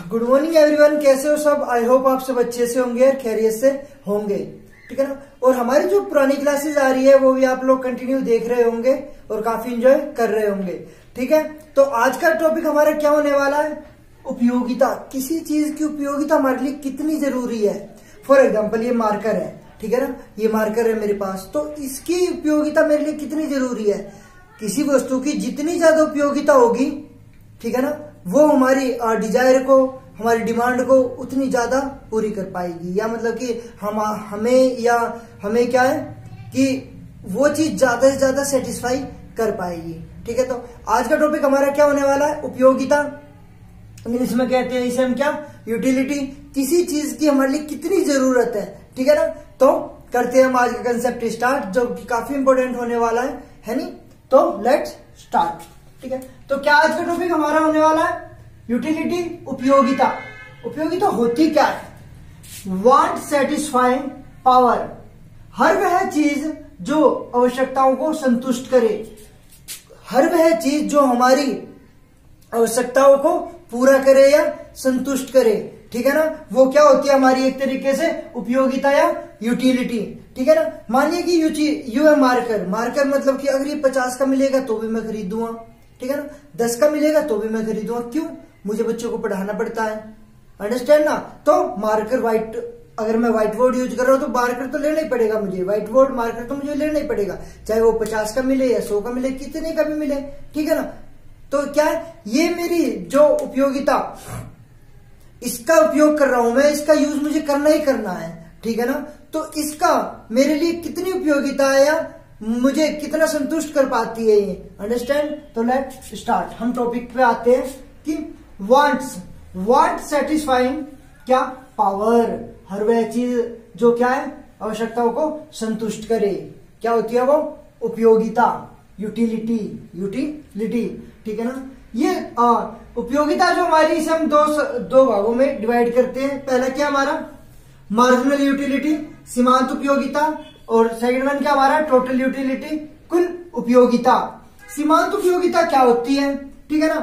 Good morning everyone, कैसे हो सब। आई होप आप सब अच्छे से होंगे और खैरियत से होंगे, ठीक है ना। और हमारी जो पुरानी क्लासेस आ रही है वो भी आप लोग कंटिन्यू देख रहे होंगे और काफी एंजॉय कर रहे होंगे, ठीक है। तो आज का टॉपिक हमारा क्या होने वाला है, उपयोगिता। किसी चीज की उपयोगिता हमारे लिए कितनी जरूरी है। फॉर एग्जाम्पल ये मार्कर है, ठीक है ना, ये मार्कर है मेरे पास, तो इसकी उपयोगिता मेरे लिए कितनी जरूरी है। किसी वस्तु की जितनी ज्यादा उपयोगिता होगी, ठीक है ना, वो हमारी डिजायर को, हमारी डिमांड को उतनी ज्यादा पूरी कर पाएगी। या मतलब कि हमें क्या है कि वो चीज ज्यादा से ज्यादा सेटिस्फाई कर पाएगी, ठीक है। तो आज का टॉपिक हमारा क्या होने वाला है, उपयोगिता। इंग्लिश में कहते हैं इसे हम क्या, यूटिलिटी। किसी चीज की हमारे लिए कितनी जरूरत है, ठीक है ना। तो करते हैं हम आज का कंसेप्ट स्टार्ट, जो कि काफी इंपॉर्टेंट होने वाला है नहीं। तो लेट्स स्टार्ट, ठीक है। तो क्या आज का टॉपिक हमारा होने वाला है, यूटिलिटी, उपयोगिता। उपयोगिता होती क्या है, वांट सेटिस्फाइंग पावर। हर वह चीज जो आवश्यकताओं को संतुष्ट करे, हर वह चीज जो हमारी आवश्यकताओं को पूरा करे या संतुष्ट करे, ठीक है ना, वो क्या होती है हमारी एक तरीके से उपयोगिता या यूटिलिटी, ठीक है ना। मानिए कि यू है मार्कर। मार्कर मतलब कि अगर ये 50 का मिलेगा तो भी मैं खरीदूंगा, ठीक है ना, 10 का मिलेगा तो भी मैं खरीदूंगा। क्यों, मुझे बच्चों को पढ़ाना पड़ता है, अंडरस्टैंड ना। तो मार्कर व्हाइट, अगर मैं व्हाइट बोर्ड यूज कर रहा हूं तो मार्कर तो लेना ही पड़ेगा मुझे, व्हाइट बोर्ड मार्कर तो मुझे लेना ही पड़ेगा, चाहे वो 50 का मिले या 100 का मिले, कितने का भी मिले, ठीक है ना। तो क्या है, ये मेरी जो उपयोगिता, इसका उपयोग कर रहा हूं मैं, इसका यूज मुझे करना ही करना है, ठीक है ना। तो इसका मेरे लिए कितनी उपयोगिता है या मुझे कितना संतुष्ट कर पाती है ये, अंडरस्टैंड। तो लेट स्टार्ट, हम टॉपिक पे आते हैं कि वांट सेटिस्फाइंग क्या, पावर। हर वह चीज जो क्या है, आवश्यकताओं को संतुष्ट करे, क्या होती है वो, उपयोगिता, यूटिलिटी, ठीक है ना। ये उपयोगिता जो हमारी, इसे हम दो भागों में डिवाइड करते हैं। पहला क्या हमारा, मार्जिनल यूटिलिटी, सीमांत उपयोगिता, और सेकंड वन क्या हमारा, टोटल यूटिलिटी, कुल उपयोगिता। सीमांत उपयोगिता क्या होती है, ठीक है ना,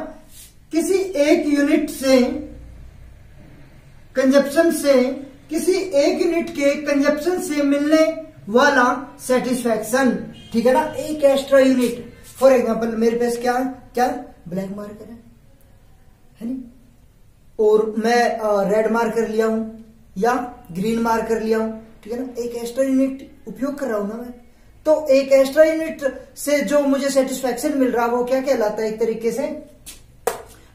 किसी एक यूनिट से कंजप्शन से, किसी एक यूनिट के कंजप्शन से मिलने वाला सेटिस्फैक्शन, ठीक है ना, एक एक्स्ट्रा यूनिट। फॉर एग्जाम्पल मेरे पास क्या ब्लैक मार्कर है नहीं, और मैं रेड मार्कर लिया हूं या ग्रीन मार्कर लिया हूं, ठीक है ना, एक एक्स्ट्रा यूनिट उपयोग कर रहा हूं ना मैं। तो एक एक्स्ट्रा यूनिट से जो मुझे सेटिस्फैक्शन मिल रहा है वो क्या कहलाता है, एक तरीके से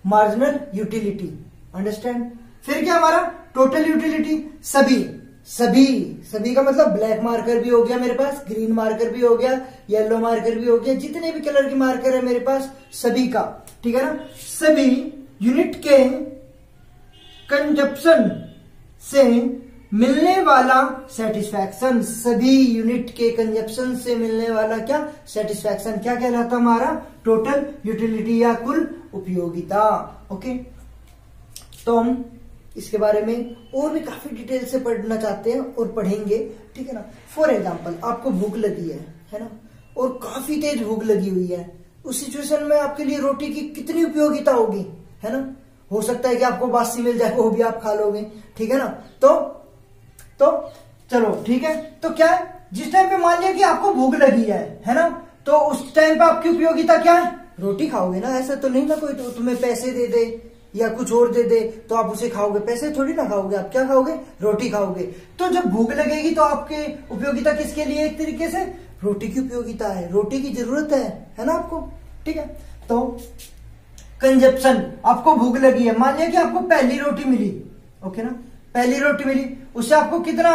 मार्जिनल यूटिलिटी, अंडरस्टैंड। फिर क्या हमारा, टोटल यूटिलिटी। सभी का मतलब ब्लैक मार्कर भी हो गया मेरे पास, ग्रीन मार्कर भी हो गया, येलो मार्कर भी हो गया, जितने भी कलर के मार्कर है मेरे पास सभी का, ठीक है ना। सभी यूनिट के कंजप्शन से मिलने वाला सेटिस्फैक्शन, सभी यूनिट के कंजप्शन से मिलने वाला क्या, सेटिस्फैक्शन, क्या कहलाता हमारा, टोटल यूटिलिटी या कुल उपयोगिता। ओके, तो हम इसके बारे में और भी काफी डिटेल से पढ़ना चाहते हैं और पढ़ेंगे, ठीक है ना। फॉर एग्जाम्पल आपको भूख लगी है ना, और काफी तेज भूख लगी हुई है, उस सिचुएशन में आपके लिए रोटी की कितनी उपयोगिता होगी, है ना। हो सकता है कि आपको बासी मिल जाए, वो भी आप खा लोगे, ठीक है ना। तो चलो ठीक है। तो क्या है, जिस टाइम पे मान लिया कि आपको भूख लगी है ना, तो उस टाइम पे आपकी उपयोगिता क्या है, रोटी खाओगे ना। ऐसा तो नहीं ना कोई तो तुम्हें पैसे दे दे या कुछ और दे दे तो आप उसे खाओगे, पैसे थोड़ी ना खाओगे, आप क्या खाओगे, रोटी खाओगे। तो जब भूख लगेगी तो आपकी उपयोगिता किसके लिए, एक तरीके से रोटी की उपयोगिता है, रोटी की जरूरत है ना आपको, ठीक है। तो कंजप्शन, आपको भूख लगी है, मान लिया कि आपको पहली रोटी मिली, ओके ना, पहली रोटी मिली, उससे आपको कितना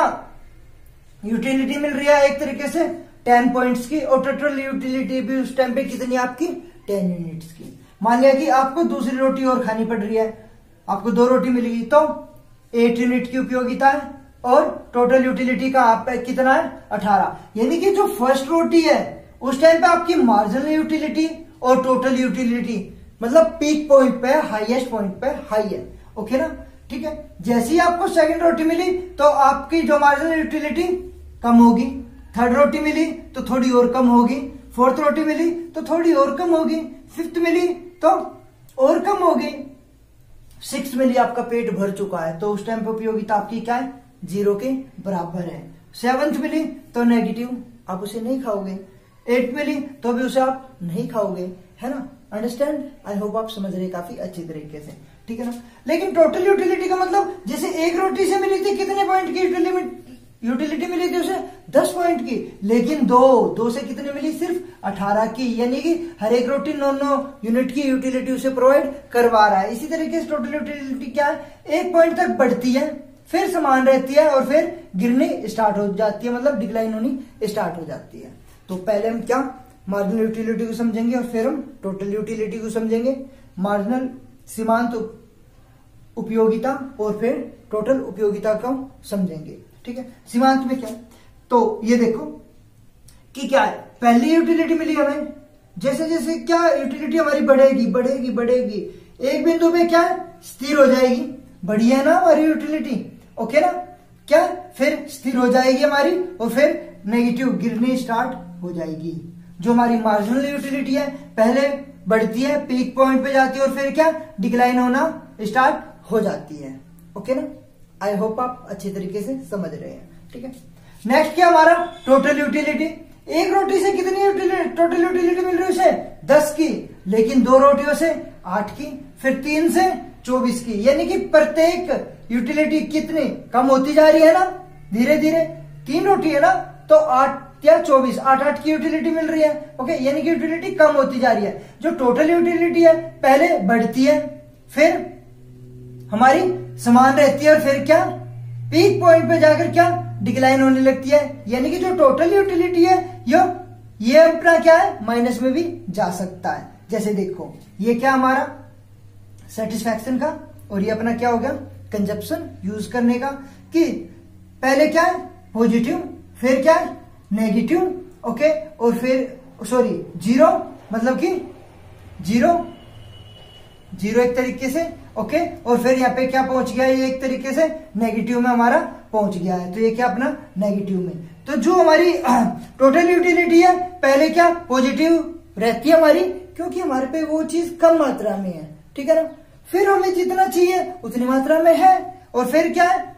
यूटिलिटी मिल रही है, एक तरीके से 10 पॉइंट्स की, और टोटल यूटिलिटी भी उस टाइम पे कितनी आपकी, 10 यूनिट्स की। मान लिया कि आपको दूसरी रोटी और खानी पड़ रही है, आपको 2 रोटी मिलेगी, तो 8 यूनिट की उपयोगिता है, और टोटल यूटिलिटी का आप कितना है, 18। यानी कि जो फर्स्ट रोटी है उस टाइम पे आपकी मार्जिनल यूटिलिटी और टोटल यूटिलिटी मतलब पीक पॉइंट पे, हाईएस्ट पॉइंट पे हाई है, ओके ना, ठीक है। जैसे ही आपको सेकंड रोटी मिली तो आपकी जो मार्जिनल यूटिलिटी कम होगी, थर्ड रोटी मिली तो थोड़ी और कम होगी, फोर्थ रोटी मिली तो थोड़ी और कम होगी, फिफ्थ मिली तो और कम होगी, 6 मिली आपका पेट भर चुका है तो उस टाइम पे उपयोगिता आपकी क्या है, 0 के बराबर है। 7th मिली तो नेगेटिव, आप उसे नहीं खाओगे। 8 मिली तो भी उसे आप नहीं खाओगे, है ना। अंडरस्टैंड, आई होप आप समझ रहे काफी अच्छी तरीके से, ठीक है ना। लेकिन टोटल यूटिलिटी का मतलब जैसे एक रोटी से मिली थी कितने पॉइंट की यूटिलिटी मिली थी उसे, 10 पॉइंट की, लेकिन दो से कितने मिली, सिर्फ 18 की, यानी कि हर एक रोटी 9 यूनिट की यूटिलिटी उसे प्रोवाइड करवा रहा है। इसी तरीके से टोटल यूटिलिटी क्या है, 1 पॉइंट तक बढ़ती है, फिर समान रहती है और फिर गिरनी स्टार्ट हो जाती है, मतलब डिक्लाइन होनी स्टार्ट हो जाती है। तो पहले हम क्या मार्जिनल यूटिलिटी को समझेंगे और फिर हम टोटल यूटिलिटी को समझेंगे। मार्जिनल सीमांत उपयोगिता और फिर टोटल उपयोगिता को समझेंगे, ठीक है। सीमांत में क्या, तो ये देखो कि क्या है, पहली यूटिलिटी मिली हमें, जैसे जैसे क्या यूटिलिटी हमारी बढ़ेगी बढ़ेगी बढ़ेगी, एक बिंदु पे क्या है, स्थिर हो जाएगी, बढ़ी है ना हमारी यूटिलिटी, ओके ना, क्या फिर स्थिर हो जाएगी हमारी और फिर नेगेटिव गिरनी स्टार्ट हो जाएगी। जो हमारी मार्जिनल यूटिलिटी है पहले बढ़ती है, पीक पॉइंट पे जाती है और फिर क्या डिक्लाइन होना स्टार्ट हो जाती है, ओके ना। आई होप आप अच्छे तरीके से समझ रहे हैं, ठीक है। नेक्स्ट क्या हमारा टोटल यूटिलिटी, एक रोटी से कितनी टोटल यूटिलिटी मिल रही है उसे, 10 की, लेकिन 2 रोटियों से 8 की, फिर 3 से 24 की, यानी कि प्रत्येक यूटिलिटी कितनी कम होती जा रही है ना धीरे धीरे। 3 रोटी है ना तो 8 या 24, 8 की यूटिलिटी मिल रही है, ओके, यानी कि यूटिलिटी कम होती जा रही है। जो टोटल यूटिलिटी है पहले बढ़ती है, फिर हमारी समान रहती है और फिर क्या पीक पॉइंट पे जाकर क्या डिक्लाइन होने लगती है, यानी कि जो टोटल यूटिलिटी है ये अपना क्या है माइनस में भी जा सकता है। जैसे देखो ये क्या हमारा सेटिस्फैक्शन का और ये अपना क्या हो गया कंजप्शन यूज करने का, कि पहले क्या है पॉजिटिव, फिर क्या है नेगेटिव, ओके, और फिर सॉरी 0, मतलब कि 0 एक तरीके से, ओके, और फिर यहाँ पे क्या पहुंच गया, ये एक तरीके से नेगेटिव में हमारा पहुंच गया है, तो ये क्या अपना नेगेटिव में। तो जो हमारी टोटल यूटिलिटी है पहले क्या पॉजिटिव रहती है हमारी, क्योंकि हमारे पे वो चीज कम मात्रा में है, ठीक है ना। फिर हमें जितना चाहिए उतनी मात्रा में है, और फिर क्या है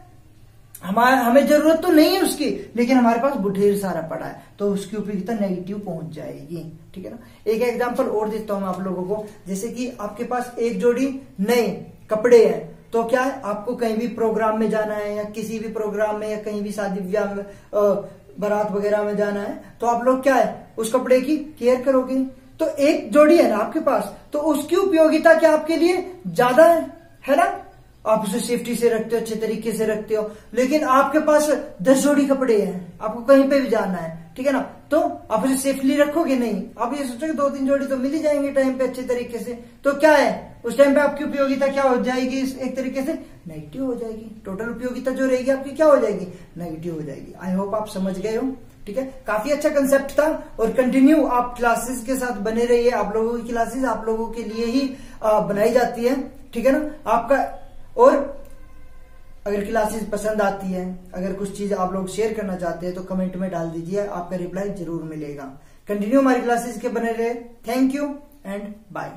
हमें जरूरत तो नहीं है उसकी, लेकिन हमारे पास ढेर सारा पड़ा है, तो उसकी उपयोगिता नेगेटिव पहुंच जाएगी, ठीक है ना। एक एग्जांपल और देता हूं मैं आप लोगों को, जैसे कि आपके पास एक जोड़ी नए कपड़े हैं, तो क्या है आपको कहीं भी प्रोग्राम में जाना है या किसी भी प्रोग्राम में या कहीं भी शादी ब्याह में बारात वगैरह में जाना है, तो आप लोग क्या है उस कपड़े की केयर करोगे। तो एक जोड़ी है ना आपके पास, तो उसकी उपयोगिता क्या आपके लिए ज्यादा है ना, आप उसे सेफ्टी से रखते हो, अच्छे तरीके से रखते हो। लेकिन आपके पास 10 जोड़ी कपड़े हैं, आपको कहीं पे भी जाना है, ठीक है ना, तो आप उसे सेफली रखोगे नहीं, आप ये सोचोगे 2-3 जोड़ी तो मिल ही जाएंगे टाइम पे अच्छे तरीके से, तो क्या है उस टाइम पे आपकी उपयोगिता क्या हो जाएगी, एक तरीके से नेगेटिव हो जाएगी। टोटल उपयोगिता जो रहेगी आपकी क्या हो जाएगी, नेगेटिव हो जाएगी। आई होप आप समझ गए हो, ठीक है। काफी अच्छा कंसेप्ट था और कंटिन्यू आप क्लासेस के साथ बने रहिए। आप लोगों की क्लासेस आप लोगों के लिए ही बनाई जाती है, ठीक है ना। आपका और अगर क्लासेस पसंद आती है, अगर कुछ चीज आप लोग शेयर करना चाहते हैं तो कमेंट में डाल दीजिए, आपका रिप्लाई जरूर मिलेगा। कंटिन्यू हमारी क्लासेस के बने रहे। Thank you and bye.